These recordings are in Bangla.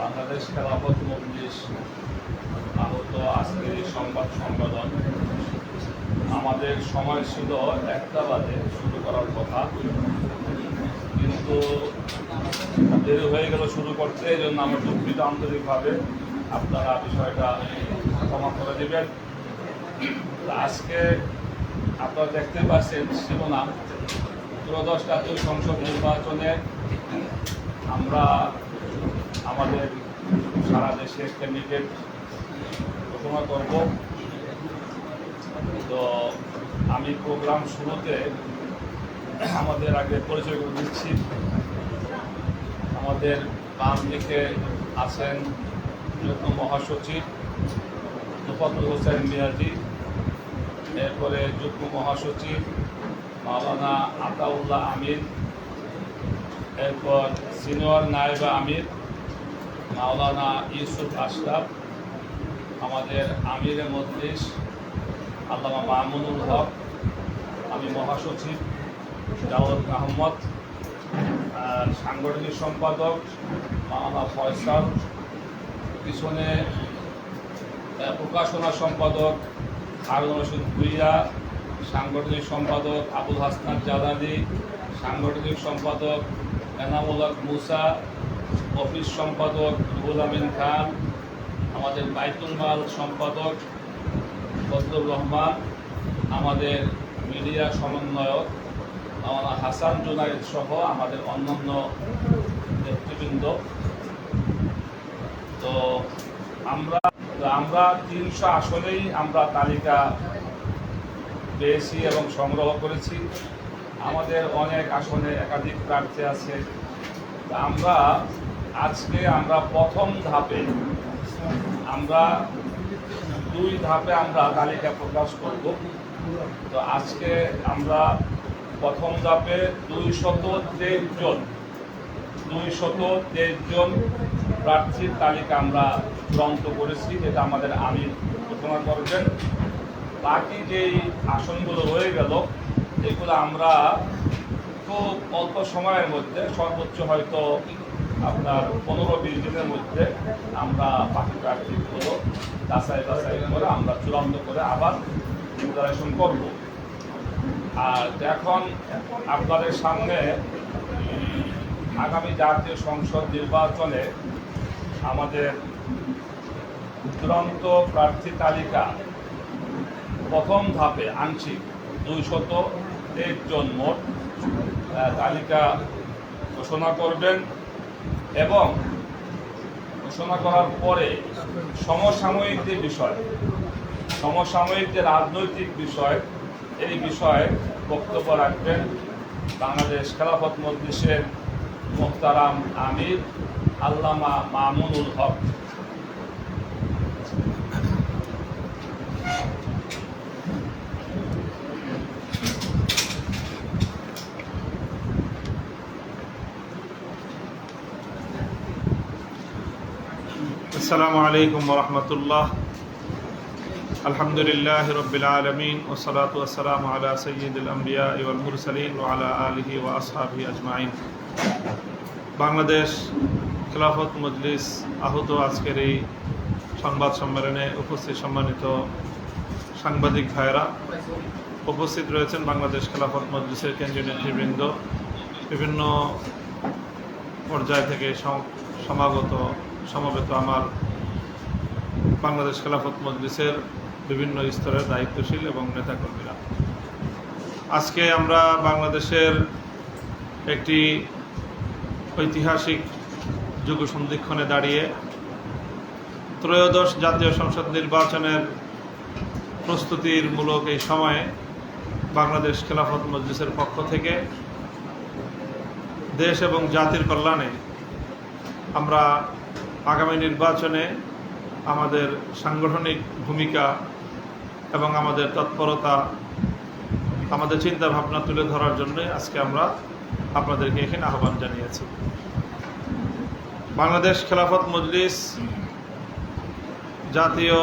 বাংলাদেশ খেলাফত মজলিস আহত আজকের এই সংবাদ সম্মেলন আমাদের সময় ছিল 1টা বাজে শুরু করার কথা, কিন্তু দেরি হয়ে গেল শুরু করতে। এই জন্য আমরা দুঃখিত আন্তরিকভাবে, আপনারা বিষয়টা ক্ষমা করে দেবেন। আজকে আপনারা দেখতে পাচ্ছেন শিরোনাম, ত্রয়োদশ জাতীয় সংসদ নির্বাচনে আমরা আমাদের সারা দেশের ক্যান্ডিডেট ঘোষণা করব। তো আমি প্রোগ্রাম শুরুতে আমাদের আগে পরিচয় করে দিচ্ছি। আমাদের বাম দিকে আছেন যুগ্ম মহাসচিব তোফাজ্জল হোসেন মিয়াজি, এরপরে যুগ্ম মহাসচিব মাওলানা আতাউল্লাহ আমিন, এরপর সিনিয়র নায়েবে আমির মাওলানা ইউসুফ আশরাফ, আমাদের আমিরে মজলিস আল্লামা মামুনুল হক, আমি মহাসচিব জাওয়াদ আহমদ, সাংগঠনিক সম্পাদক মাওলানা ফয়সাল, পিছনে প্রকাশনা সম্পাদক হারুন রশিদ ভুইয়া, সাংগঠনিক সম্পাদক আবুল হাসনাত জালালি, সাংগঠনিক সম্পাদক এনামুল হক মুসা, অফিস সম্পাদক রুহুল আমিন খান, আমাদের বাইতুল মাল সম্পাদক ফজলুর রহমান, আমাদের মিডিয়া সমন্বয়ক মাওলানা হাসান জুনায়েদ সহ আমাদের অন্যান্য নেতৃবৃন্দ। তো আমরা 300 আসনেই আমরা তালিকা পেয়েছি এবং সংগ্রহ করেছি। আমাদের অনেক আসনে একাধিক প্রার্থী আছে। আজকে আমরা প্রথম ধাপে আমরা 2 ধাপে আমরা তালিকা প্রকাশ করব। তো আজকে আমরা প্রথম ধাপে 223 জন প্রার্থীর তালিকা আমরা চূড়ান্ত করেছি, যেটা আমাদের আমির ঘোষণা করবেন। বাকি যেই আসনগুলো রয়ে গেল এগুলো আমরা খুব অল্প সময়ের মধ্যে, সর্বোচ্চ হয়তো আপনার 15-20 দিনের মধ্যে আমরা বাকি প্রার্থীগুলো বাছাই করে আমরা চূড়ান্ত করে আবার ডিক্লারেশন করব। আর এখন আপনাদের সামনে আগামী জাতীয় সংসদ নির্বাচনে আমাদের চূড়ান্ত প্রার্থী তালিকা প্রথম ধাপে আংশিক 223 জন মোট তালিকা ঘোষণা করবেন, এবং ঘোষণা করার পরে সমসাময়িক যে রাজনৈতিক বিষয়, এই বিষয়ে বক্তব্য রাখবেন বাংলাদেশ খেলাফত মজলিসের মোহতারাম আমির আল্লামা মামুনুল হক। আসসালামু আলাইকুম ওয়া রাহমাতুল্লাহ। আলহামদুলিল্লাহি রাব্বিল আলামিন ওয়া সলাতু ওয়া সালামু আলা সাইয়্যিদিল আমবিয়া ওয়াল মুরসালিন ওয়া আলা আলিহি ওয়া আসহাবিহি আজমাইন। বাংলাদেশ খেলাফত মজলিস আহত আজকের এই সংবাদ সম্মেলনে উপস্থিত সম্মানিত সাংবাদিক ভাইয়েরা, উপস্থিত রয়েছেন বাংলাদেশ খেলাফত মজলিসের কেন্দ্রীয় নেতৃবৃন্দ, বিভিন্ন পর্যায় থেকে সমবেত আমার বাংলাদেশ খেলাফত মজলিসের বিভিন্ন স্তরের দায়িত্বশীল এবং নেতাকর্মীরা। আজকে আমরা বাংলাদেশের একটি ঐতিহাসিক যুগ সন্ধিক্ষণে দাঁড়িয়ে ত্রয়োদশ জাতীয় সংসদ নির্বাচনের প্রস্তুতির মূলক এই সময়ে বাংলাদেশ খেলাফত মজলিসের পক্ষ থেকে দেশ এবং জাতির কল্যাণে আমরা আগামী নির্বাচনে আমাদের সাংগঠনিক ভূমিকা এবং আমাদের তৎপরতা, আমাদের চিন্তা ভাবনা তুলে ধরার জন্য আজকে আমরা আপনাদেরকে এখানে আহ্বান জানিয়েছি। বাংলাদেশ খেলাফত মজলিস জাতীয়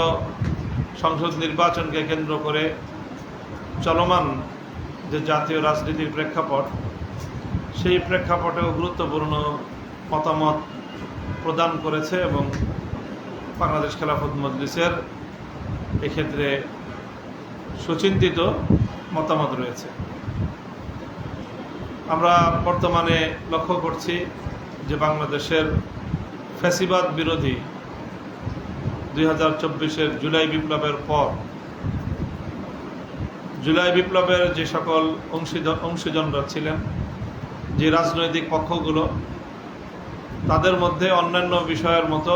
সংসদ নির্বাচনকে কেন্দ্র করে চলমান যে জাতীয় রাজনীতির প্রেক্ষাপট, সেই প্রেক্ষাপটেও গুরুত্বপূর্ণ মতামত প্রদান করেছে এবং বাংলাদেশ খেলাফত মজলিসের এক্ষেত্রে সুচিন্তিত মতামত রয়েছে। আমরা বর্তমানে লক্ষ্য করছি যে বাংলাদেশের ফ্যাসিবাদ বিরোধী 2024-এর জুলাই বিপ্লবের পর জুলাই বিপ্লবের যে সকল অংশীজনরা ছিলেন, যে রাজনৈতিক পক্ষগুলো, তাদের মধ্যে অন্যান্য বিষয়ের মতো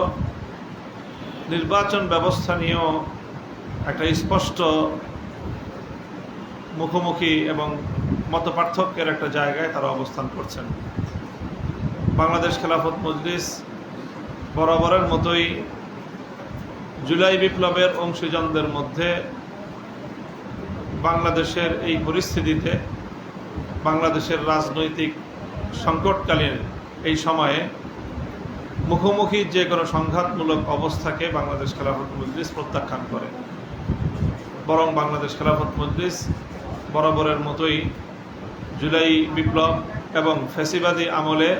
নির্বাচন ব্যবস্থা নিয়েও একটা স্পষ্ট মুখোমুখি এবং মতপার্থক্যের একটা জায়গায় তারা অবস্থান করছেন। বাংলাদেশ খেলাফত মজলিস বরাবরের মতোই জুলাই বিপ্লবের অংশীজনদের মধ্যে বাংলাদেশের এই পরিস্থিতিতে, বাংলাদেশের রাজনৈতিক সংকটকালীন এই সময়ে মুখোমুখি যে কোনো সংঘাতমূলক অবস্থাকে বাংলাদেশ খেলাফত মজলিস প্রত্যাখ্যান করে। বরং বাংলাদেশ খেলাফত মজলিস বরাবরের মতোই জুলাই বিপ্লব এবং ফ্যাসিবাদী আমলে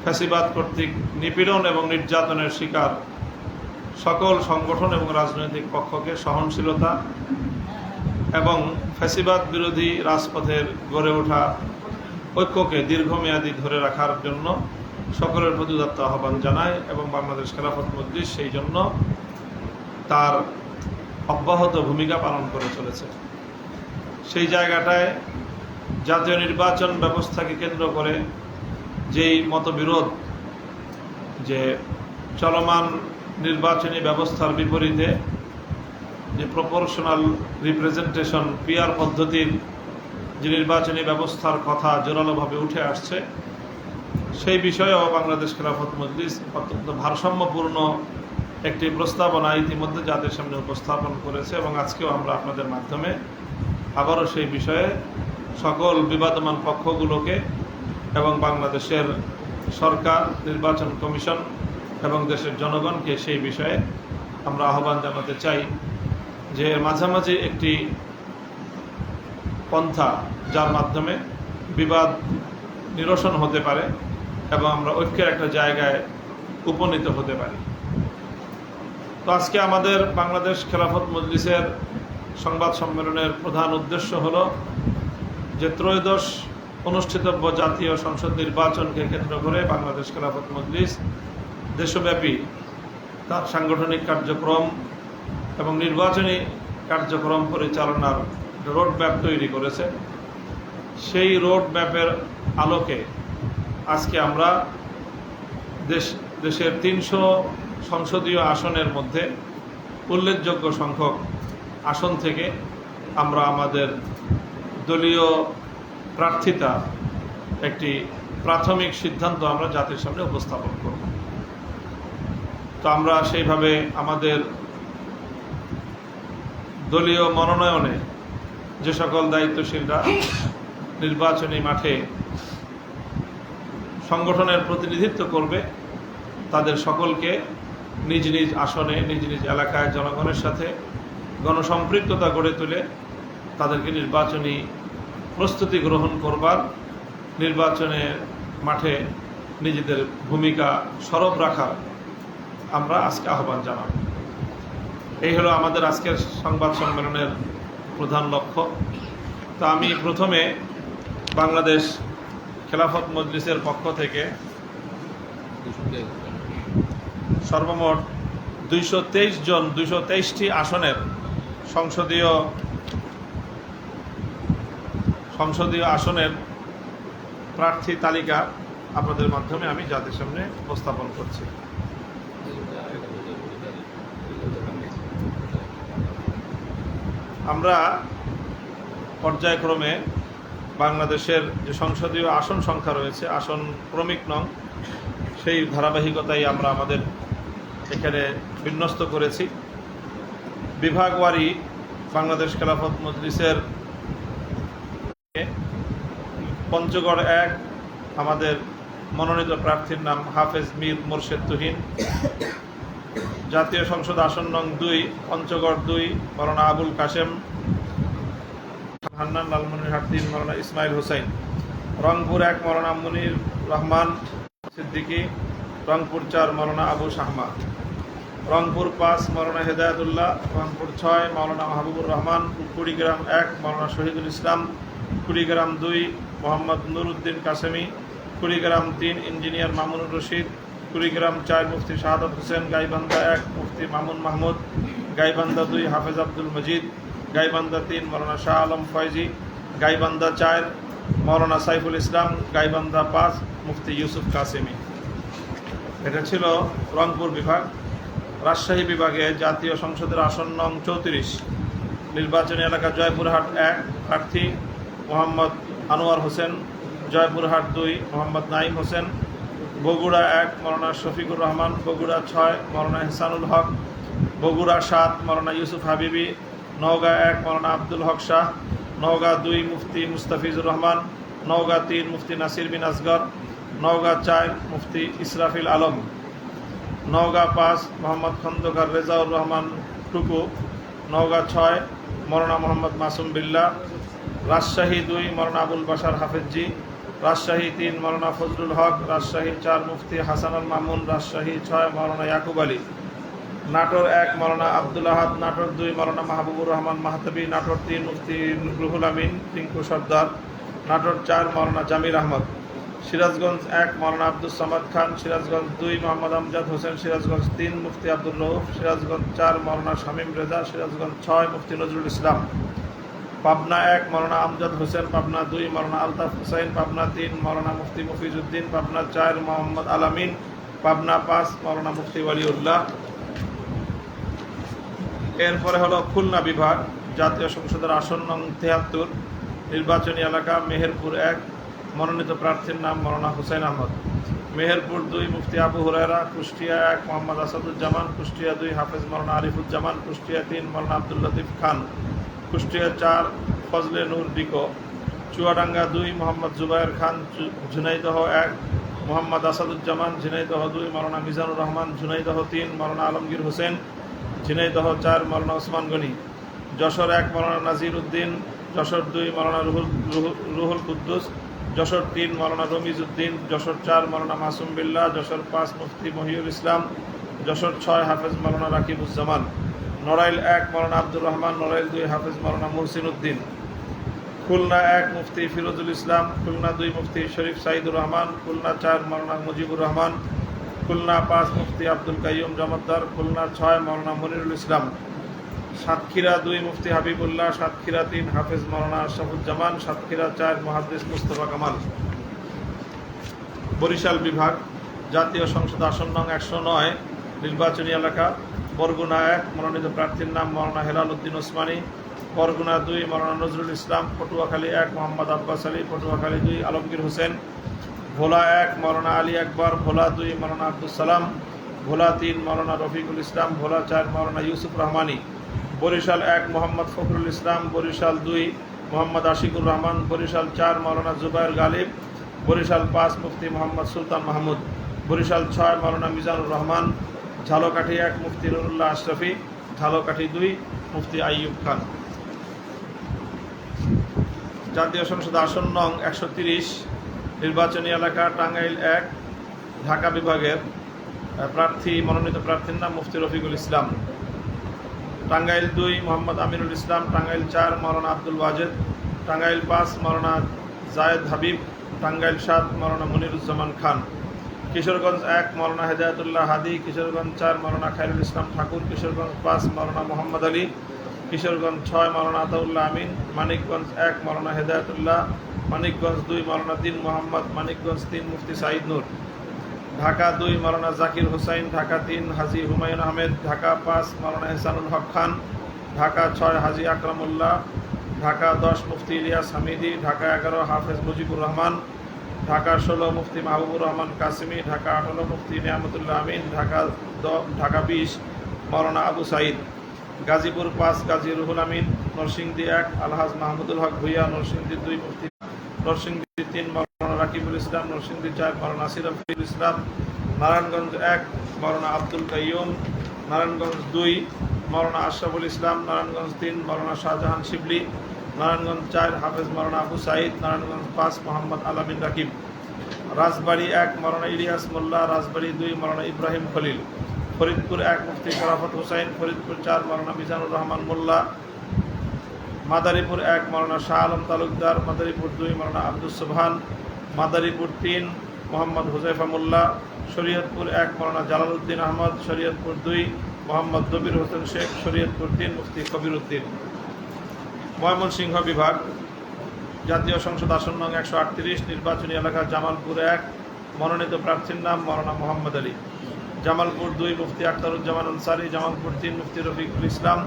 ফ্যাসিবাদ কর্তৃক নিপীড়ন এবং নির্যাতনের শিকার সকল সংগঠন এবং রাজনৈতিক পক্ষকে সহনশীলতা এবং ফ্যাসিবাদ বিরোধী রাজপথের গড়ে ওঠা ঐক্যকে দীর্ঘমেয়াদী ধরে রাখার জন্য সকলের প্রতি উদাত্ত আহ্বান জানায় এবং বাংলাদেশ খেলাফত মজলিস সেই জন্য তার অব্যাহত ভূমিকা পালন করে চলেছে। সেই জায়গাটায় জাতীয় নির্বাচন ব্যবস্থাকে কেন্দ্র করে যেই মতবিরোধ, যে চলমান নির্বাচনী ব্যবস্থার বিপরীতে যে প্রপোর্শনাল রিপ্রেজেন্টেশন পিআর পদ্ধতির যে নির্বাচনী ব্যবস্থার কথা জোরালোভাবে উঠে আসছে, সেই বিষয়েও বাংলাদেশ খেলাফত মজলিস অত্যন্ত ভারসাম্যপূর্ণ একটি প্রস্তাবনা ইতিমধ্যে জাতির সামনে উপস্থাপন করেছে এবং আজকেও আমরা আপনাদের মাধ্যমে আবারও সেই বিষয়ে সকল বিবাদমান পক্ষগুলোকে এবং বাংলাদেশের সরকার, নির্বাচন কমিশন এবং দেশের জনগণকে সেই বিষয়ে আমরা আহ্বান জানাতে চাই যে মাঝামাঝি একটি পন্থা যার মাধ্যমে বিবাদ নিরসন হতে পারে এবং আমরা ঐক্যের একটা জায়গায় উপনীত হতে পারি। তো আজকে আমাদের বাংলাদেশ খেলাফত মজলিসের সংবাদ সম্মেলনের প্রধান উদ্দেশ্য হলো যে ত্রয়োদশ অনুষ্ঠিতব্য জাতীয় সংসদ নির্বাচনকে কেন্দ্র করে বাংলাদেশ খেলাফত মজলিস দেশব্যাপী তার সাংগঠনিক কার্যক্রম এবং নির্বাচনী কার্যক্রম পরিচালনার রোড ম্যাপ তৈরি করেছে। সেই রোড ম্যাপের আলোকে আজকে আমরা দেশের 300 সংসদীয় আসনের মধ্যে উল্লেখযোগ্য সংখ্যক আসন থেকে আমরা আমাদের দলীয় প্রার্থিতা একটি প্রাথমিক সিদ্ধান্ত আমরা জাতির সামনে উপস্থাপন করব। তো আমরা সেইভাবে আমাদের দলীয় মনোনয়নে যে সকল দায়িত্বশীলরা নির্বাচনী মাঠে সংগঠনের প্রতিনিধিত্ব করবে, তাদের সকলকে নিজ নিজ আসনে, নিজ নিজ এলাকায় জনগণের সাথে গণসম্পৃক্ততা গড়ে তুলে তাদেরকে নির্বাচনী প্রস্তুতি গ্রহণ করবার, নির্বাচনের মাঠে নিজেদের ভূমিকা সরব রাখার আমরা আজকে আহ্বান জানাব। এই হলো আমাদের আজকের সংবাদ সম্মেলনের প্রধান লক্ষ্য। তো আমি প্রথমে বাংলাদেশ খেলাফত মজলিসের পক্ষ থেকে সর্বমোট 223টি আসনের সংসদীয় আসনের প্রার্থী তালিকা আপনাদের মাধ্যমে আমি জাতির সামনে উপস্থাপন করছি। আমরা পর্যায়ক্রমে বাংলাদেশের যে সংসদীয় আসন সংখ্যা রয়েছে, আসন ক্রমিক নং, সেই ধারাবাহিকতাই আমরা আমাদের এখানে বিন্যস্ত করেছি। বিভাগওয়ারি বাংলাদেশ খেলাফত মজলিসের পঞ্চগড় 1 আমাদের মনোনীত প্রার্থীর নাম হাফেজ মীর মোর্শেদ তুহিন। জাতীয় সংসদ আসন নং 2 পঞ্চগড় 2 মাওলানা আবুল কাশেম। হান্নান লালমনিরহাট 3 মাওলানা ইসমাইল হোসেন। রংপুর 1 মাওলানা মুনির রহমান। সিদ্দিকী, রংপুর ৪ মাওলানা আবু শাহমা, রংপুর ৫ মাওলানা হেদায়েতুল্লাহ, রংপুর ৬ মাওলানা মাহবুবুর রহমান, কুড়িগ্রাম ১ মাওলানা শহীদুল ইসলাম, কুড়িগ্রাম ২ মোহাম্মদ নুরউদ্দিন কাসেমি, কুড়িগ্রাম ৩ ইঞ্জিনিয়ার মামুনুর রশিদ, কুড়িগ্রাম ৪ মুফতি শাহাদাত হোসেন, গাইবান্ধা ১ মুফতি মামুন মাহমুদ, গাইবান্ধা ২ হাফেজ আব্দুল মজিদ, গাইবান্ধা ৩ মাওলানা শাহ আলম ফয়জি, গাইবান্ধা ৪ মাওলানা সাইফুল ইসলাম, গাইবান্ধা ৫ মুফতি ইউসুফ কাসেমি। এটা ছিল রংপুর বিভাগ। রাজশাহী বিভাগে জাতীয় সংসদের আসন নং ৩৪, নির্বাচনী এলাকা জয়পুরহাট ১, প্রার্থী মোহাম্মদ আনোয়ার হোসেন, জয়পুরহাট ২ মোহাম্মদ নাইম হোসেন, বগুড়া ১ মাওলানা শফিকুর রহমান, বগুড়া ৬ মাওলানা হেসানুল হক, বগুড়া ৭ মাওলানা ইউসুফ হাবিবি, নওগাঁ ১ মাওলানা আব্দুল হক শাহ, নওগাঁ ২ মুফতি মুস্তাফিজুর রহমান, নওগাঁ ৩ মুফতি নাসির বিন আসগর, নওগাঁ ৪ মুফতি ইসরাফিল আলম, নওগাঁ ৫ মোহাম্মদ খন্দকার রেজাউর রহমান টুকু, নওগাঁ ৬ মাওলানা মোহাম্মদ মাসুম বিল্লাহ, রাজশাহী ২ মাওলানা আবুল বাশার হাফেজজি, রাজশাহী ৩ মাওলানা ফজলুল হক, রাজশাহী ৪ মুফতি হাসান আল মামুন, রাজশাহী ৬ মাওলানা ইয়াকুব আলী, নাটোর ১ মাওলানা আব্দুল আহাদ, নাটোর ২ মাওলানা মাহবুবুর রহমান মাহতাবি, নাটোর ৩ মুফতি রুহুল আমিন টিঙ্কু সর্দার, নাটোর ৪ মাওলানা জামির আহমদ, সিরাজগঞ্জ ১ মাওলানা আব্দুল সামাদ খান, সিরাজগঞ্জ ২ মোহাম্মদ আমজাদ হোসেন, সিরাজগঞ্জ ৩ মুফতি আব্দুল রউফ, সিরাজগঞ্জ ৪ মাওলানা শামীম রেজা, সিরাজগঞ্জ ৬ মুফতি নজরুল ইসলাম, পাবনা ১ মাওলানা আমজাদ হোসেন, পাবনা ২ মাওলানা আলতাফ হুসাইন, পাবনা ৩ মাওলানা মুফতি মফিজউদ্দিন, পাবনা ৪ মোহাম্মদ আলামিন, পাবনা ৫ মাওলানা মুফতি ওয়ালিউল্লাহ। এরপরে হলো খুলনা বিভাগ, জাতীয় সংসদের আসন নং ৭৩, নির্বাচনী এলাকা মেহেরপুর ১, মনোনীত প্রার্থীর নাম মাওলানা হুসাইন আহমদ, মেহেরপুর ২ মুফতি আবু হুরায়রা, কুষ্টিয়া ১ মোহাম্মদ আসাদুজ্জামান, কুষ্টিয়া ২ হাফেজ মাওলানা আরিফুজ্জামান, কুষ্টিয়া ৩ মাওলানা আব্দুল লতিফ খান, কুষ্টিয়া ৪ ফজলে নূর ডিকো, চুয়াডাঙ্গা ২ মোহাম্মদ জুবায়ের খান, ঝিনাইদহ ১ মোহাম্মদ আসাদুজ্জামান, ঝিনাইদহ ২ মাওলানা মিজানুর রহমান, ঝিনাইদহ ৩ মাওলানা আলমগীর হোসেন, ঝিনাইদহ ৪ মাওলানা ওসমান গনি, যশোর ১ মাওলানা নাজির উদ্দিন, যশোর ২ মাওলানা রুহুল কুদ্দুস, যশোর ৩ মাওলানা রমিজ উদ্দিন, যশোর ৪ মাওলানা মাসুম বিল্লাহ, যশোর ৫ মুফতি মহিউল ইসলাম, যশোর ৬ হাফেজ মাওলানা রাকিবুজ্জামান, নড়াইল ১ মাওলানা আব্দুর রহমান, নড়াইল ২ হাফেজ মাওলানা মুহসিন উদ্দিন, খুলনা ১ মুফতি ফিরোজুল ইসলাম, খুলনা ২ মুফতি শরীফ সাইদুর রহমান, খুলনা ৪ মাওলানা মুজিবুর রহমান, খুলনা ৫ মুফতি আব্দুল কাইয়ুম জমাদ্দার, খুলনা ৬ মাওলানা মনিরুল ইসলাম, সাতক্ষীরা ২ মুফতি হাবিবুল্লাহ, সাতক্ষীরা ৩ হাফেজ মাওলানা আশরাফুজ্জামান, সাতক্ষীরা ৪ মুহাদ্দিস মুস্তফা কামাল। বরিশাল বিভাগ, জাতীয় সংসদ আসন নং ১০৯, নির্বাচনী এলাকা বরগুনা ১, মনোনীত প্রার্থীর নাম মাওলানা হেলাল উদ্দিন ওসমানী, বরগুনা ২ মাওলানা নজরুল ইসলাম, পটুয়াখালী ১ মোহাম্মদ আব্বাস আলী, পটুয়াখালী ২ আলমগীর হোসেন, ভোলা ১ মাওলানা আলী আকবর, ভোলা ২ মাওলানা আব্দুল সালাম, ভোলা ৩ মাওলানা রফিকুল ইসলাম, ভোলা ৪ মাওলানা ইউসুফ রহমানী, বরিশাল ১ মোহাম্মদ ফখরুল ইসলাম, বরিশাল ২ মোহাম্মদ আশিকুর রহমান, বরিশাল ৪ মাওলানা জুবায়ের গালিব, বরিশাল ৫ মুফতি মোহাম্মদ সুলতান মাহমুদ, বরিশাল ৬ মাওলানা মিজানুর রহমান, ঝালকাঠি ১ মুফতি নুরুল্লাহ আশরাফি, ঝালকাঠি ২ মুফতি আইয়ুব খান। জাতীয় সংসদ আসন নং ১৩০, নির্বাচনী এলাকা টাঙ্গাইল ১, ঢাকা বিভাগের প্রার্থী মনোনীত প্রার্থীর নাম মুফতি রফিকুল ইসলাম, টাঙ্গাইল ২ মোহাম্মদ আমিনুল ইসলাম, টাঙ্গাইল ৪ মাওলানা আব্দুল ওয়াজেদ, টাঙ্গাইল ৫ মাওলানা জায়েদ হাবিব, টাঙ্গাইল ৭ মাওলানা মনিরুজ্জামান খান, কিশোরগঞ্জ ১ মাওলানা হেদায়েতুল্লাহ হাদি, কিশোরগঞ্জ ৪ মাওলানা খায়রুল ইসলাম ঠাকুর, কিশোরগঞ্জ ৫ মাওলানা মোহাম্মদ আলী, কিশোরগঞ্জ ৬ মাওলানা আতাউল্লাহ আমিন, মানিকগঞ্জ ১ মাওলানা হেদায়েতুল্লাহ, মানিকগঞ্জ ২ মাওলানা দিন মোহাম্মদ, মানিকগঞ্জ ৩ মুফতি সাঈদ নূর, ঢাকা ২ মাওলানা জাকির হোসাইন, ঢাকা ৩ হাজী হুমায়ুন আহমেদ, ঢাকা ৫ মাওলানা হেসানুল হক খান, ঢাকা ৬ হাজী আকরামুল্লাহ, ঢাকা ১০ মুফতি ইলিয়াস হামিদি, ঢাকা ১১ হাফেজ মুজিবুর রহমান, ঢাকা ১৬ মুফতি মাহবুবুর রহমান কাসিমি, ঢাকা ১৮ মুফতি নিয়ামতুল্লাহ আমিন, ঢাকা ২০ মাওলানা আবু সাঈদ, গাজীপুর ৫ গাজী রুহুল আমিন, নরসিংদী ১ আলহাজ মাহমুদুল হক ভূঁইয়া, নরসিংদী ২ মুফতি, নরসিংদী ৩ মাওলানা রাকিবুল ইসলাম, নরসিংদী ৪ মাওলানা সিরাফুল ইসলাম, নারায়ণগঞ্জ ১ মাওলানা আব্দুল কাইয়ুম, নারায়ণগঞ্জ ২ মাওলানা আশরাফুল ইসলাম, নারায়ণগঞ্জ ৩ মাওলানা শাহজাহান শিবলি, নারায়ণগঞ্জ ৪ হাফেজ মাওলানা আবু সাঈদ, নারায়ণগঞ্জ ৫ মোহাম্মদ আলামিন রাকিব, রাজবাড়ী 1 মাওলানা ইলিয়াস মোল্লা, রাজবাড়ী 2 মাওলানা ইব্রাহিম খলিল, ফরিদপুর 1 মুফতি শরাফত হুসাইন, ফরিদপুর 4 মাওলানা মিজানুর রহমান মোল্লা, মাদারীপুর 1 মাওলানা শাহ আলম তালুকদার, মাদারীপুর 2 মাওলানা আব্দুস সুবহান, মাদারীপুর 3 মোহাম্মদ হুজাইফা মোল্লা, শরীয়তপুর 1 মাওলানা জালালউদ্দিন আহমদ, শরীয়তপুর 2 মোহাম্মদ দবির হোসেন শেখ, শরীয়তপুর 3 মুফতি কবির উদ্দিন। ময়মনসিংহ বিভাগ জাতীয় সংসদ আসন নং 138, নির্বাচনী এলাকা জামালপুর 1, মনোনীত প্রার্থীর নাম মাওলানা মোহাম্মদ আলী। জামালপুর 2 মুফতি আখতারুজ্জামান আনসারী, জামালপুর 3 মুফতি রফিকুল ইসলাম,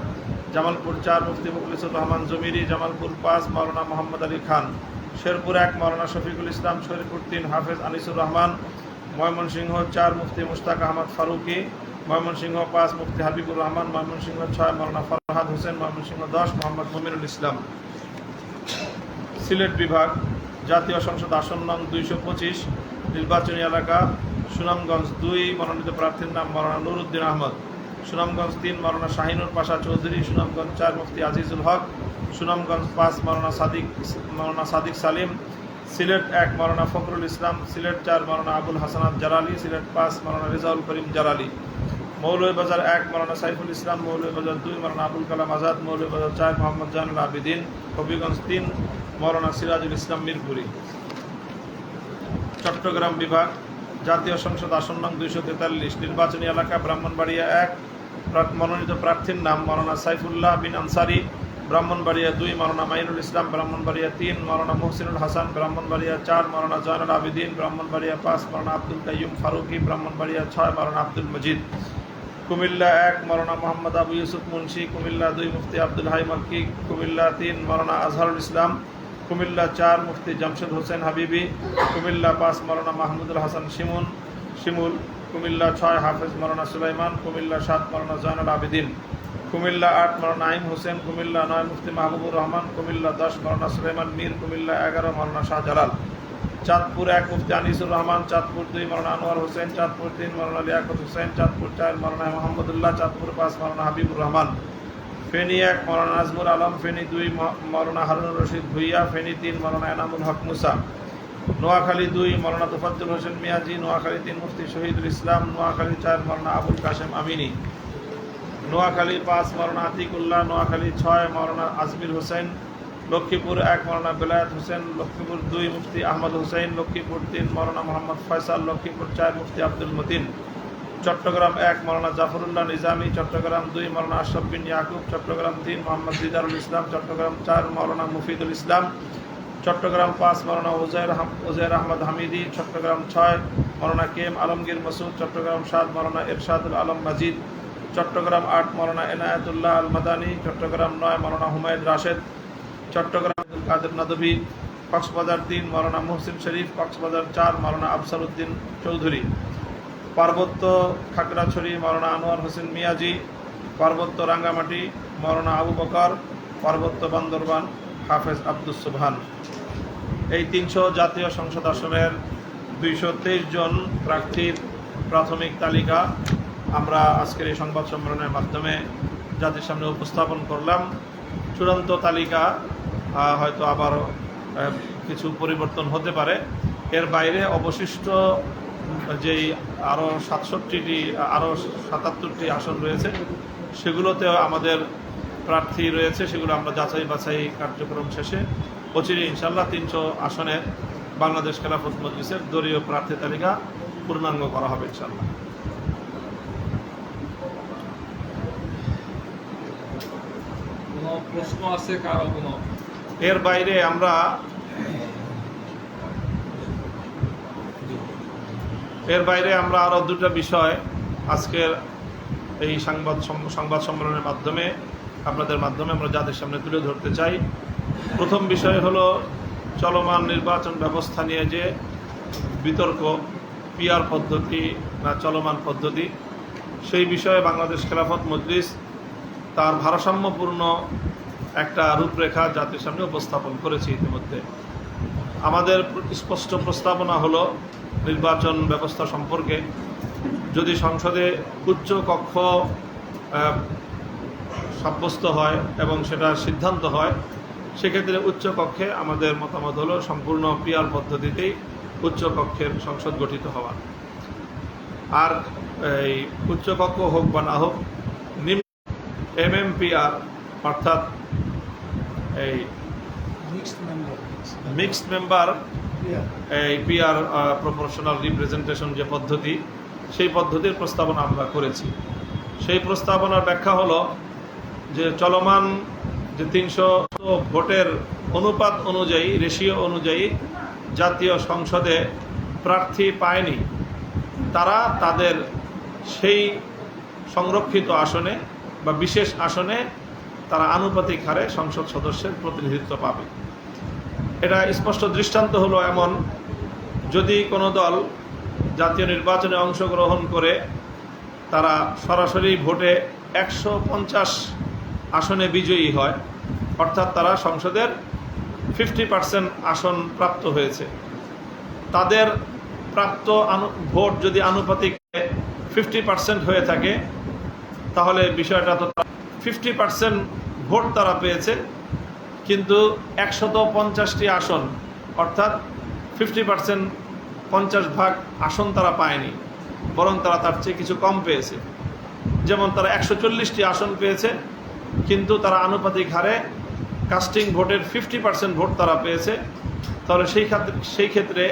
জামালপুর 4 মুফতি মুখলিসুর রহমান জমিরি, জামালপুর 5 মাওলানা মোহাম্মদ আলী খান, শেরপুর 1 মাওলানা শফিকুল ইসলাম, শেরপুর 3 হাফেজ আনিসুর রহমান, ময়মনসিংহ 4 মুফতি মুশতাক আহমদ ফারুকি, ময়মনসিংহ 5 মুফতি হাবিবুর রহমান, ময়মনসিংহ 6 মাওলানা ফরহাদ হোসেন, ময়মনসিংহ 10 মোহাম্মদ মুমিনুল ইসলাম। সিলেট বিভাগ জাতীয় সংসদ আসন নং 225, নির্বাচনী এলাকা সুনামগঞ্জ 2, মনোনীত প্রার্থীর নাম মাওলানা নুরউদ্দিন আহমদ, সুনামগঞ্জ 3 মাওলানা শাহিনুর পাশা চৌধুরী, সুনামগঞ্জ 4 মুফতি আজিজুল হক, সুনামগঞ্জ 5 মাওলানা সাদিক সালিম, সিলেট 1 মাওলানা ফখরুল ইসলাম, সিলেট 4 মাওলানা আবুল হাসানাত জালালি, সিলেট 5 মাওলানা রেজাউল করিম জালালি, মৌলভীবাজার 1 মাওলানা সাইফুল ইসলাম, মৌলভীবাজার 2 মাওলানা আবুল কালাম আজাদ, মৌলভীবাজার 4 মোহাম্মদ জানুল আবিদিন, হবিগঞ্জ 3 মাওলানা সিরাজুল ইসলাম মিরপুরি। চট্টগ্রাম বিভাগ জাতীয় সংসদ আসন নং 243, নির্বাচনী এলাকা ব্রাহ্মণবাড়িয়া 1, মনোনীত প্রার্থীর নাম মাওলানা সাইফুল্লাহ বিন আনসারী, ব্রাহ্মণবাড়িয়া 2 মাওলানা মাইনুল ইসলাম, ব্রাহ্মণবাড়িয়া 3 মাওলানা মুহসিনুল হাসান, ব্রাহ্মণবাড়িয়া 4 মাওলানা জানুল আবিদিন, ব্রাহ্মণবাড়িয়া 5 মাওলানা আব্দুল কাইয়ুম ফারুকি, ব্রাহ্মণবাড়িয়া 6 মাওলানা আব্দুল মজিদ, কুমিল্লা 1 মাওলানা মোহাম্মদ আবু ইউসুফ মুন্সি, কুমিল্লা 2 মুফতি আব্দুল হাই মাক্কি, কুমিল্লা 3 মাওলানা আজহারুল ইসলাম, কুমিল্লা 4 মুফতি জামশেদ হোসেন হাবিবি, কুমিল্লা 5 মাওলানা মাহমুদুল হাসান শিমুল, কুমিল্লা 6 হাফেজ মাওলানা সুলাইমান, কুমিল্লা 7 মাওলানা জানুল আবিদিন, কুমিল্লা 8 মাওলানা নাঈম হোসেন, কুমিল্লা 9 মুফতি মাহবুবুর রহমান, কুমিল্লা 10 মাওলানা সুলাইমান মীর, কুমিল্লা 11 মাওলানা শাহজালাল, চাঁদপুর 1 মুফতি আনিসুর রহমান, চাঁদপুর 2 মাওলানা আনোয়ার হোসেন, চাঁদপুর 3 মাওলানা লিয়াকত হোসেন, চাঁদপুর 4 মাওলানা মোহাম্মদুল্লাহ, চাঁদপুর 5 মাওলানা হাবিবুর রহমান, ফেনী 1 মাওলানা নাজমুল আলম, ফেনী 2 মাওলানা হারুনুর রশিদ ভুইয়া, ফেনী 3 মাওলানা এনামুল হক মুসা, নোয়াখালী 2 মাওলানা তোফাজ্জল হোসেন মিয়াজি, নোয়াখালী 3 মুফতি শহীদুল ইসলাম, নোয়াখালী 4 মাওলানা আবুল কাশেম আমিনী, নোয়াখালী 5 মাওলানা আতিকুল্লাহ, নোয়াখালী 6 মাওলানা আজমির হোসেন, লক্ষ্মীপুর 1 মাওলানা বেলায়েত হোসেন, লক্ষ্মীপুর 2 মুফতি আহমদ হোসেন, লক্ষ্মীপুর 3 মাওলানা মোহাম্মদ ফয়সাল, লক্ষ্মীপুর 4 মুফতি আব্দুল মতিন, চট্টগ্রাম 1 মাওলানা জাফরুল্লাহ নিজামী, চট্টগ্রাম 2 মাওলানা আশরাফ বিন ইয়াকুব, চট্টগ্রাম 3 মোহাম্মদ দিদারুল ইসলাম, চট্টগ্রাম 4 মাওলানা মুফিদুল ইসলাম, চট্টগ্রাম 5 মাওলানা উজাইর আহমদ হামিদি, চট্টগ্রাম 6 মাওলানা কেম আলমগীর মাসুদ, চট্টগ্রাম 7 মাওলানা ইরশাদুল আলম মাজিদ, চট্টগ্রাম 8 মাওলানা এনায়েতুল্লাহ আল মাদানী, চট্টগ্রাম 9 মাওলানা হুমায়ুন রাশেদ, চট্টগ্রাম আব্দুল কাদের নাদবী, কক্সবাজার 3 মাওলানা মুহসিন শরীফ, কক্সবাজার 4 মাওলানা আফসার উদ্দিন চৌধুরী, পার্বত্য খাগড়াছড়ি মাওলানা আনোয়ার হোসেন মিয়াজি, পার্বত্য রাঙ্গামাটি মাওলানা আবু বকর, পার্বত্য বান্দরবান হাফেজ আব্দুস সুবহান। এই 300 জাতীয় সংসদ আসনের 223 জন প্রার্থীর প্রাথমিক তালিকা আমরা আজকের এই সংবাদ সম্মেলনের মাধ্যমে জাতির সামনে উপস্থাপন করলাম। চূড়ান্ত তালিকা হয়তো আবার কিছু পরিবর্তন হতে পারে। এর বাইরে অবশিষ্ট যেই আরও 77টি আসন রয়েছে সেগুলোতেও আমাদের প্রার্থী রয়েছে, সেগুলো আমরা যাচাই বাছাই কার্যক্রম শেষে অচিরেই ইনশাআল্লাহ 300 আসনের বাংলাদেশ খেলাফত মজলিসের দলীয় প্রার্থী তালিকা পূর্ণাঙ্গ করা হবে ইনশাআল্লাহ। কোনো প্রশ্ন আছে কারো? কোনো এর বাইরে আমরা আরও 2টা বিষয় আজকের এই সংবাদ সম্মেলনের মাধ্যমে আপনাদের মাধ্যমে আমরা যাদের সামনে তুলে ধরতে চাই। প্রথম বিষয় হলো চলমান নির্বাচন ব্যবস্থা নিয়ে যে বিতর্ক, পিআর পদ্ধতি না চলমান পদ্ধতি, সেই বিষয়ে বাংলাদেশ খেলাফত মজলিস তার ভারসাম্যপূর্ণ একটা রূপরেখা জাতির সামনে উপস্থাপন করেছে ইতিমধ্যে। আমাদের স্পষ্ট প্রস্তাবনা হলো নির্বাচন ব্যবস্থা সম্পর্কে যদি সংসদে উচ্চ কক্ষ সাব্যস্ত হয় এবং সেটা সিদ্ধান্ত হয়, সেক্ষেত্রে উচ্চ কক্ষে আমাদের মতামত হলো সম্পূর্ণ পিআর পদ্ধতিতেই উচ্চকক্ষের সংসদ গঠিত হওয়া। আর এই উচ্চকক্ষ হোক বা না হোক, নিম্ন MMPR অর্থাৎ এই মিক্সড মেম্বার এই পিআর প্রপোর্শনাল রিপ্রেজেন্টেশন যে পদ্ধতি, সেই পদ্ধতির প্রস্তাবনা আমরা করেছি। সেই প্রস্তাবনার ব্যাখ্যা হলো যে চলমান যে 300 ভোটের অনুপাত অনুযায়ী, রেশিও অনুযায়ী জাতীয় সংসদে প্রার্থী পায়নি, তারা তাদের সেই সংরক্ষিত আসনে বা বিশেষ আসনে তারা আনুপাতিক হারে সংসদ সদস্যের প্রতিনিধিত্ব পাবে। এটা স্পষ্ট দৃষ্টান্ত হলো এমন, যদি কোনো দল জাতীয় নির্বাচনে অংশগ্রহণ করে তারা সরাসরি ভোটে 150 আসনে বিজয়ী হয়, অর্থাৎ তারা সংসদের 50% আসন প্রাপ্ত হয়েছে, তাদের প্রাপ্ত ভোট যদি আনুপাতিক 50% হয়ে থাকে, তাহলে বিষয়টা তো 50% ভোট তারা পেয়েছে, কিন্তু 150টি আসন অর্থাৎ 50% 50 ভাগ আসন তারা পায়নি, বরং তারা তার চেয়ে কিছু কম পেয়েছে। যেমন তারা 140টি আসন পেয়েছে, কিন্তু তারা আনুপাতিক হারে কাস্টিং ভোটের 50% ভোট তারা পেয়েছে। তাহলে সেই ক্ষেত্রে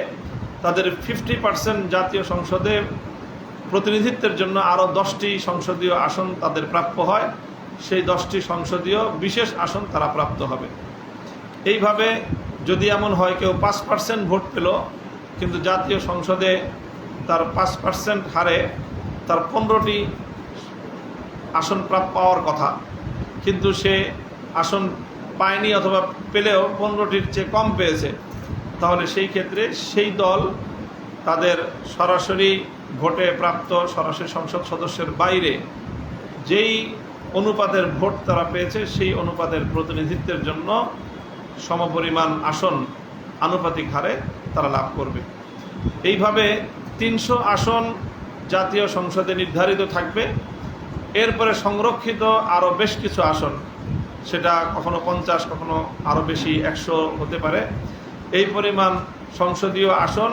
তাদের 50% জাতীয় সংসদে প্রতিনিধিত্বের জন্য আরও 10টি সংসদীয় আসন তাদের প্রাপ্য হয়, সেই 10টি সংসদীয় বিশেষ আসন তারা প্রাপ্ত হবে। এইভাবে যদি এমন হয় কেউ 5% ভোট পেল, কিন্তু জাতীয় সংসদে তার 5% হারে তার 15টি আসন পাওয়ার কথা, কিন্তু সে আসন পায়নি অথবা পেলেও 15টির চেয়ে কম পেয়েছে, তাহলে সেই ক্ষেত্রে সেই দল তাদের সরাসরি ভোটে প্রাপ্ত সরাসরি সংসদ সদস্যের বাইরে যেই অনুপাতের ভোট তারা পেয়েছে, সেই অনুপাতের প্রতিনিধিত্বের জন্য সমপরিমাণ আসন আনুপাতিক হারে তারা লাভ করবে। এইভাবে 300 আসন জাতীয় সংসদে নির্ধারিত থাকবে। এরপরে সংরক্ষিত আরও বেশ কিছু আসন, সেটা কখনো 50, কখনো আরও বেশি 100 হতে পারে, এই পরিমাণ সংসদীয় আসন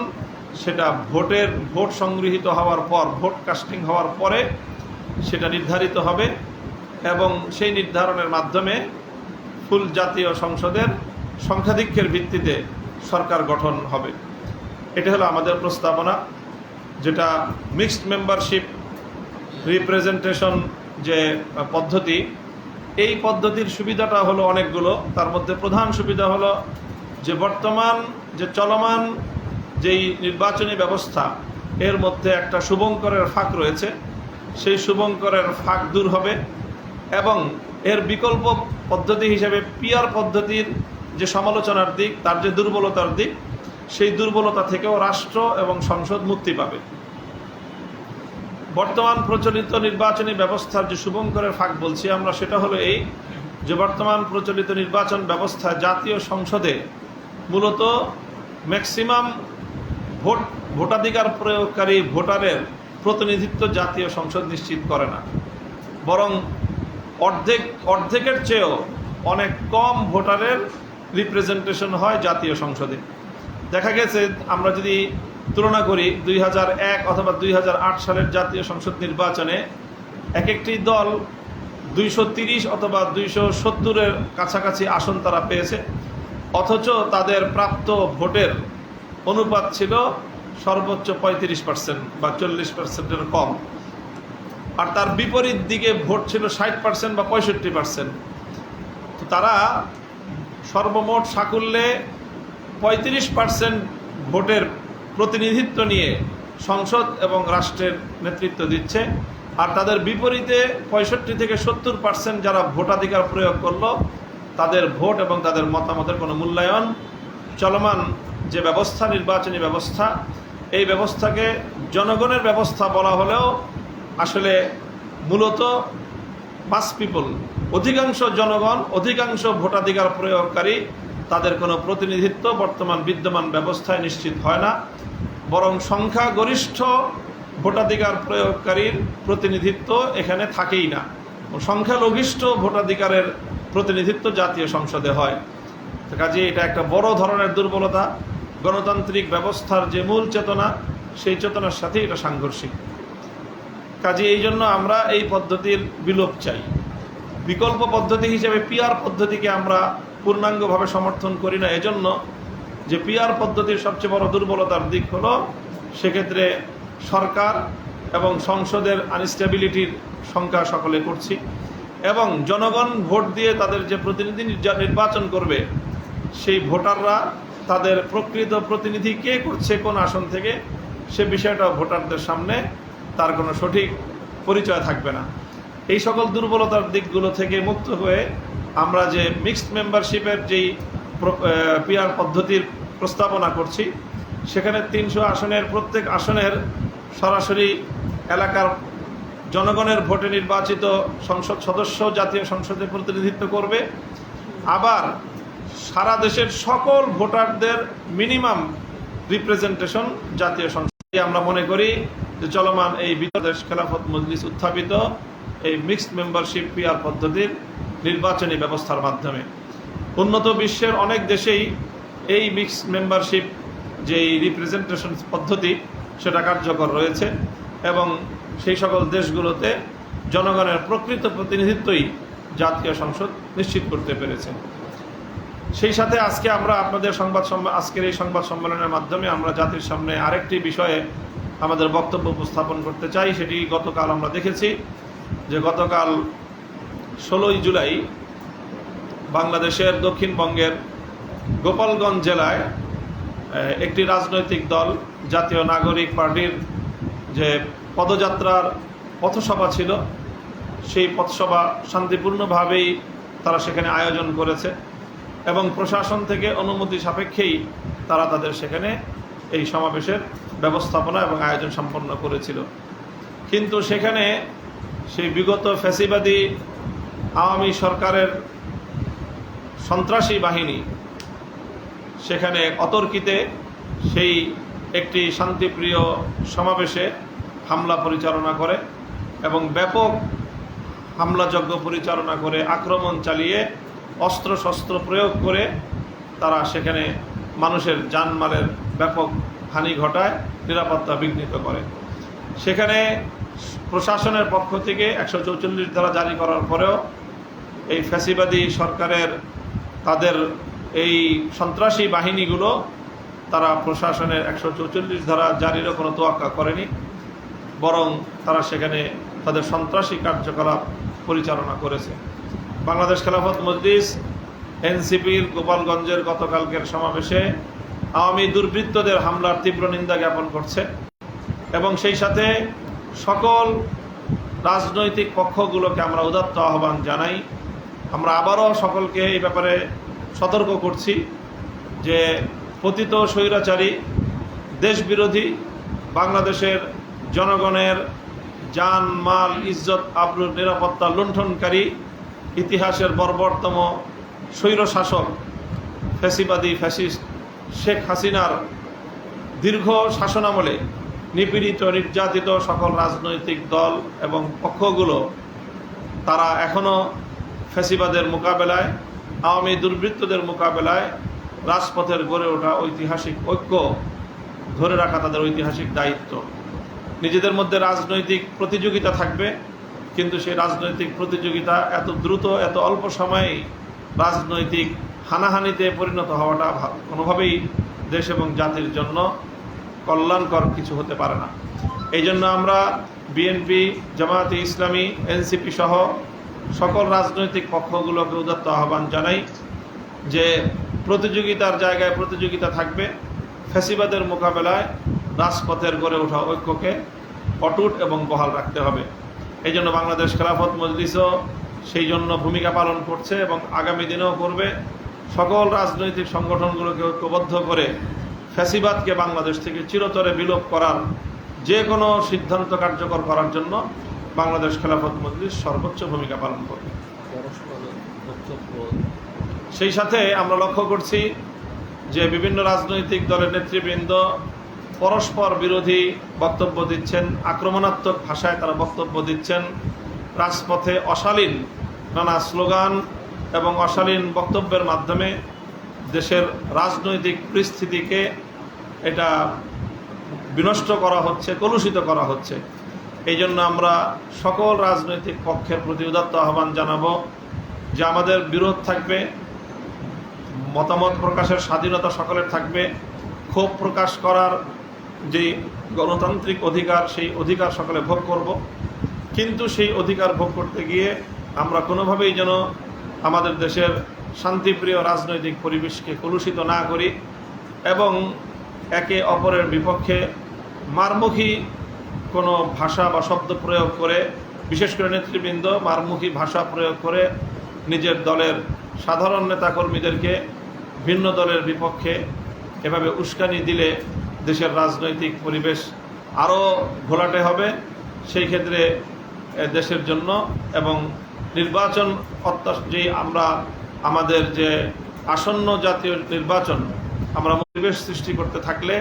সেটা ভোট সংগৃহীত হওয়ার পর, ভোট কাস্টিং হওয়ার পরে সেটা নির্ধারিত হবে, এবং সেই নির্ধারণের মাধ্যমে ফুল জাতীয় সংসদের সংখ্যাধিক্যের ভিত্তিতে সরকার গঠন হবে। এটা হলো আমাদের প্রস্তাবনা, যেটা মিক্সড মেম্বারশিপ রিপ্রেজেন্টেশন যে পদ্ধতি, এই পদ্ধতির সুবিধাটা হলো অনেকগুলো। তার মধ্যে প্রধান সুবিধা হলো যে বর্তমান যে চলমান যেই নির্বাচনী ব্যবস্থা, এর মধ্যে একটা শুভঙ্করের ফাঁক রয়েছে, সেই শুভঙ্করের ফাঁক দূর হবে, এবং এর বিকল্প পদ্ধতি হিসেবে পিআর পদ্ধতির যে সমালোচনার দিক, তার যে দুর্বলতার দিক, সেই দুর্বলতা থেকেও রাষ্ট্র এবং সংসদ মুক্তি পাবে। বর্তমান প্রচলিত নির্বাচনী ব্যবস্থার যে শুভঙ্করের ফাঁক বলছি আমরা, সেটা হলো এই যে বর্তমান প্রচলিত নির্বাচন ব্যবস্থা জাতীয় সংসদে মূলত ম্যাক্সিমাম ভোটাধিকার প্রয়োগকারী ভোটারের প্রতিনিধিত্ব জাতীয় সংসদ নিশ্চিত করে না, বরং অর্ধেকের চেয়েও অনেক কম ভোটারের রিপ্রেজেন্টেশন হয় জাতীয় সংসদে। দেখা গেছে, আমরা যদি তুলনা করি 2001 অথবা 2008 সালের জাতীয় সংসদ নির্বাচনে এক একটি দল 230 অথবা 270-এর কাছাকাছি আসন তারা পেয়েছে, অথচ তাদের প্রাপ্ত ভোটের অনুপাত ছিল সর্বোচ্চ 35% বা 40%-এর কম, আর তার বিপরীত দিকে ভোট ছিল 60% বা 65%। তো তারা সর্বমোট সাকুল্যে 35% ভোটের প্রতিনিধিত্ব নিয়ে সংসদ এবং রাষ্ট্রের নেতৃত্ব দিচ্ছে, আর তাদের বিপরীতে 65 থেকে 70% যারা ভোটাধিকার প্রয়োগ করলো, তাদের ভোট এবং তাদের মতামতের কোনো মূল্যায়ন চলমান যে ব্যবস্থা, নির্বাচনী ব্যবস্থা, এই ব্যবস্থাকে জনগণের ব্যবস্থা বলা হলেও আসলে মূলত মাস পিপল, অধিকাংশ জনগণ, অধিকাংশ ভোটাধিকার প্রয়োগকারী, তাদের কোনো প্রতিনিধিত্ব বর্তমান বিদ্যমান ব্যবস্থায় নিশ্চিত হয় না, বরং সংখ্যাগরিষ্ঠ ভোটাধিকার প্রয়োগকারীর প্রতিনিধিত্ব এখানে থাকেই না, সংখ্যালঘিষ্ঠ ভোটাধিকারের প্রতিনিধিত্ব জাতীয় সংসদে হয়। কাজে এটা একটা বড় ধরনের দুর্বলতা, গণতান্ত্রিক ব্যবস্থার যে মূল চেতনা, সেই চেতনার সাথে এটা সাংঘর্ষিক। কাজে এই জন্য আমরা এই পদ্ধতির বিলোপ চাই। বিকল্প পদ্ধতি হিসেবে পিআর পদ্ধতিকে আমরা পূর্ণাঙ্গভাবে সমর্থন করি না, এজন্য যে পিআর পদ্ধতির সবচেয়ে বড় দুর্বলতার দিক হলো সেক্ষেত্রে সরকার এবং সংসদের আনস্টেবিলিটির সংখ্যা সকলে করছি, এবং জনগণ ভোট দিয়ে তাদের যে প্রতিনিধি নির্বাচন করবে সেই ভোটাররা তাদের প্রকৃত প্রতিনিধি কে করছে কোন আসন থেকে, সে বিষয়টা ভোটারদের সামনে তার কোনো সঠিক পরিচয় থাকবে না। এই সকল দুর্বলতার দিকগুলো থেকে মুক্ত হয়ে আমরা যে মিক্সড মেম্বারশিপের যেই পিআর পদ্ধতির প্রস্তাবনা করছি, সেখানে 300 আসনের প্রত্যেক আসনের সরাসরি এলাকার জনগণের ভোটে নির্বাচিত সংসদ সদস্য জাতীয় সংসদে প্রতিনিধিত্ব করবে, আবার সারা দেশের সকল ভোটারদের মিনিমাম রিপ্রেজেন্টেশন জাতীয় সংসদে। আমরা মনে করি যে চলমান এই বাংলাদেশ খেলাফত মজলিস উত্থাপিত এই মিক্সড মেম্বারশিপ পিআর পদ্ধতির নির্বাচনী ব্যবস্থার মাধ্যমে উন্নত বিশ্বের অনেক দেশেই এই মিক্সড মেম্বারশিপ যেই রিপ্রেজেন্টেশন পদ্ধতি সেটা কার্যকর রয়েছে, এবং সেই সকল দেশগুলোতে জনগণের প্রকৃত প্রতিনিধিত্বই জাতীয় সংসদ নিশ্চিত করতে পেরেছে। সেই সাথে আজকে আমরা আপনাদের আজকের এই সংবাদ সম্মেলনের মাধ্যমে আমরা জাতির সামনে আরেকটি বিষয়ে আমাদের বক্তব্য উপস্থাপন করতে চাই। সেটি গতকাল আমরা দেখেছি যে গতকাল 16ই জুলাই বাংলাদেশের দক্ষিণবঙ্গের গোপালগঞ্জ জেলায় একটি রাজনৈতিক দল জাতীয় নাগরিক পার্টির যে পদযাত্রার পথসভা ছিল, সেই পথসভা শান্তিপূর্ণভাবেই তারা সেখানে আয়োজন করেছে, এবং প্রশাসন থেকে অনুমতি সাপেক্ষেই তারা তাদের সেখানে এই সমাবেশের ব্যবস্থাপনা এবং আয়োজন সম্পন্ন করেছিল। কিন্তু সেখানে সেই বিগত ফ্যাসিবাদী আওয়ামী সরকারের সন্ত্রাসী বাহিনী সেখানে অতর্কিতে সেই একটি শান্তিপ্রিয় সমাবেশে হামলা পরিচালনা করে এবং ব্যাপক হামলাযজ্ঞ পরিচালনা করে আক্রমণ চালিয়ে অস্ত্রশস্ত্র প্রয়োগ করে তারা সেখানে মানুষের জানমালের ব্যাপক হানি ঘটায়, নিরাপত্তা বিঘ্নিত করে। সেখানে প্রশাসনের পক্ষ থেকে 144 ধারা জারি করার পরেও এই ফ্যাসিবাদী সরকারের তাদের এই সন্ত্রাসী বাহিনীগুলো তারা প্রশাসনের 144 ধারা জারিরও কোনো তোয়াক্কা করেনি, বরং তারা সেখানে তাদের সন্ত্রাসী কার্যকলাপ পরিচালনা করেছে। বাংলাদেশ খেলাফত মজলিস এনসিপির গোপালগঞ্জের গতকালকের সমাবেশে আওয়ামী দুর্বৃত্তদের হামলার তীব্র নিন্দা জ্ঞাপন করছে, এবং সেই সাথে সকল রাজনৈতিক পক্ষগুলোকে আমরা উদাত্ত আহ্বান জানাই। আমরা আবারও সকলকে এই ব্যাপারে সতর্ক করছি যে পতিত স্বৈরাচারী দেশবিরোধী বাংলাদেশের জনগণের জান মাল ইজ্জত আবরুর নিরাপত্তা লুণ্ঠনকারী ইতিহাসের বর্বরতম স্বৈরশাসক ফ্যাসিবাদী ফ্যাসিস্ট শেখ হাসিনার দীর্ঘ শাসনামলে নিপীড়িত নির্যাতিত সকল রাজনৈতিক দল এবং পক্ষগুলো তারা এখনও ফ্যাসিবাদের মোকাবেলায়, আওয়ামী দুর্বৃত্তদের মোকাবেলায় রাজপথের গড়ে ওঠা ঐতিহাসিক ঐক্য ধরে রাখা তাদের ঐতিহাসিক দায়িত্ব। নিজেদের মধ্যে রাজনৈতিক প্রতিযোগিতা থাকবে, কিন্তু সেই রাজনৈতিক প্রতিযোগিতা এত দ্রুত এত অল্প সময়েই রাজনৈতিক হানাহানিতে পরিণত হওয়াটা কোনোভাবেই দেশ এবং জাতির জন্য কল্যাণকর কিছু হতে পারে না। এই জন্য আমরা বিএনপি, জামায়াতে ইসলামী, এনসিপি সহ সকল রাজনৈতিক পক্ষগুলোকে উদাত্ত আহ্বান জানাই যে প্রতিযোগিতার জায়গায় প্রতিযোগিতা থাকবে, ফ্যাসিবাদের মোকাবেলায় রাজপথের গড়ে ওঠা ঐক্যকে অটুট এবং বহাল রাখতে হবে। এই জন্য বাংলাদেশ খেলাফত মজলিসও সেই জন্য ভূমিকা পালন করছে এবং আগামী দিনেও করবে। সকল রাজনৈতিক সংগঠনগুলোকে ঐক্যবদ্ধ করে ফ্যাসিবাদকে বাংলাদেশ থেকে চিরতরে বিলোপ করার যে কোনো সিদ্ধান্ত কার্যকর করার জন্য বাংলাদেশ খেলাফত মজলিস সর্বোচ্চ ভূমিকা পালন করবে। সেই সাথে আমরা লক্ষ্য করছি যে বিভিন্ন রাজনৈতিক দলের নেতৃবৃন্দ পরস্পর বিরোধী বক্তব্য দিচ্ছেন, আক্রমণাত্মক ভাষায় তারা বক্তব্য দিচ্ছেন, রাজপথে অশালীন নানা স্লোগান এবং অশালীন বক্তব্যের মাধ্যমে দেশের রাজনৈতিক পরিস্থিতিকে এটা বিনষ্ট করা হচ্ছে, কলুষিত করা হচ্ছে। এই জন্য আমরা সকল রাজনৈতিক পক্ষের প্রতি উদাত্ত আহ্বান জানাবো যে আমাদের বিরোধ থাকবে, মতামত প্রকাশের স্বাধীনতা সকলের থাকবে, ক্ষোভ প্রকাশ করার যে গণতান্ত্রিক অধিকার, সেই অধিকার সকলে ভোগ করব। কিন্তু সেই অধিকার ভোগ করতে গিয়ে আমরা কোনোভাবেই যেন আমাদের দেশের শান্তিপ্রিয় রাজনৈতিক পরিবেশকে কলুষিত না করি এবং একে অপরের বিপক্ষে মারমুখী কোনো ভাষা বা শব্দ প্রয়োগ করে, বিশেষ করে নেতৃবৃন্দ মারমুখী ভাষা প্রয়োগ করে নিজের দলের সাধারণ নেতাকর্মীদেরকে ভিন্ন দলের বিপক্ষে এভাবে উস্কানি দিলে দেশের রাজনৈতিক পরিবেশ আরও ঘোলাটে হবে। সেই ক্ষেত্রে দেশের জন্য এবং নির্বাচন যেই আমরা আমাদের যে আসন্ন জাতীয় নির্বাচন আমরা পরিবেশ সৃষ্টি করতে থাকলে